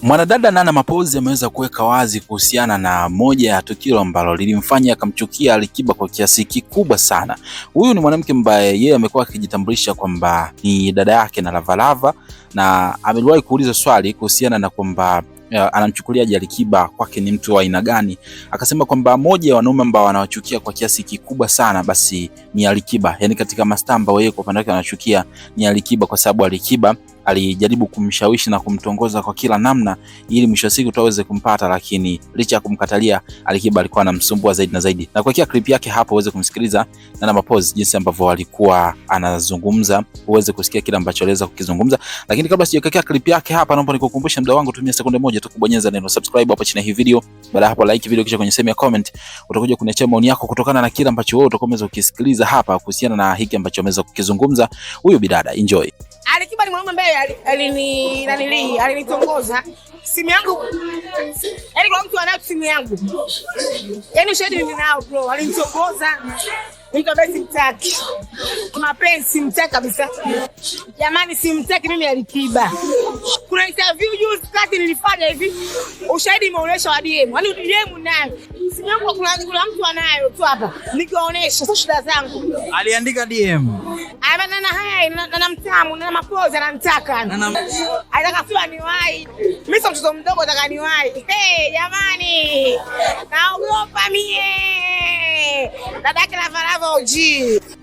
Mwanadada Nana Mapoozi ameweza kuweka wazi kuhusiana na moja ya tukio ambalo lilimfanya akamchukia Alikiba kwa kiasi kikubwa sana. Huyu ni mwanamke ambaye yeye amekuwa akijitambulisha kwamba ni dada yake na Lavalava, na amewahi kuuliza swali kuhusiana na kwamba anamchukuliaje Alikiba, kwake ni mtu wa aina gani. Akasema kwamba moja ya wanaume ambao wanawachukia kwa kiasi kikubwa sana basi ni Alikiba. Yaani katika mastaa ambao yeye kwa upande wake anachukia ni Alikiba, kwa sababu Alikiba alijaribu kumshawishi na kumtongoza kwa kila namna ili mwisho wa siku tuweze kumpata, lakini licha ya kumkatalia Alikiba alikuwa anamsumbua zaidi na zaidi. Na kuwekea clip yake hapo uweze kumsikiliza Nana Mapoozi jinsi ambavyo alikuwa anazungumza, uweze kusikia kile ambacho aliweza kukizungumza. Lakini kabla sijakuwekea clip yake hapa, naomba nikukumbushe muda wangu, tumia sekunde moja tu kubonyeza neno subscribe hapo chini ya hii video. Baada hapo like video, kisha kwenye sehemu ya comment utakuja kuniachia maoni yako kutokana na kile ambacho wewe utakomeza ukisikiliza hapa kuhusiana na hiki ambacho ameweza kukizungumza huyu bidada. Enjoy. Alikiba ni mwanaume ambaye alinitongoza simu yangu. Yaani kwa mtu anayo simu yangu. Yaani ushahidi ninao bro, alinitongoza. Mtu ambaye simtaki. Mapenzi simtaki kabisa. Jamani simtaki mimi Alikiba. Kuna interview juzi kati nilifanya hivi. Ushahidi umeonyesha wa DM. Yaani DM nayo. Simu yangu kuna mtu anayo tu hapa. Nikionyesha sio shida zangu. Aliandika DM. Nana haya Nana mtamu, Nana Mapoozi anamtaka. Anataka tu aniwahi. Mimi sio mtoto mdogo, nataka niwahi. Jamani. Naogopa mie. Dadake Lavalava OG.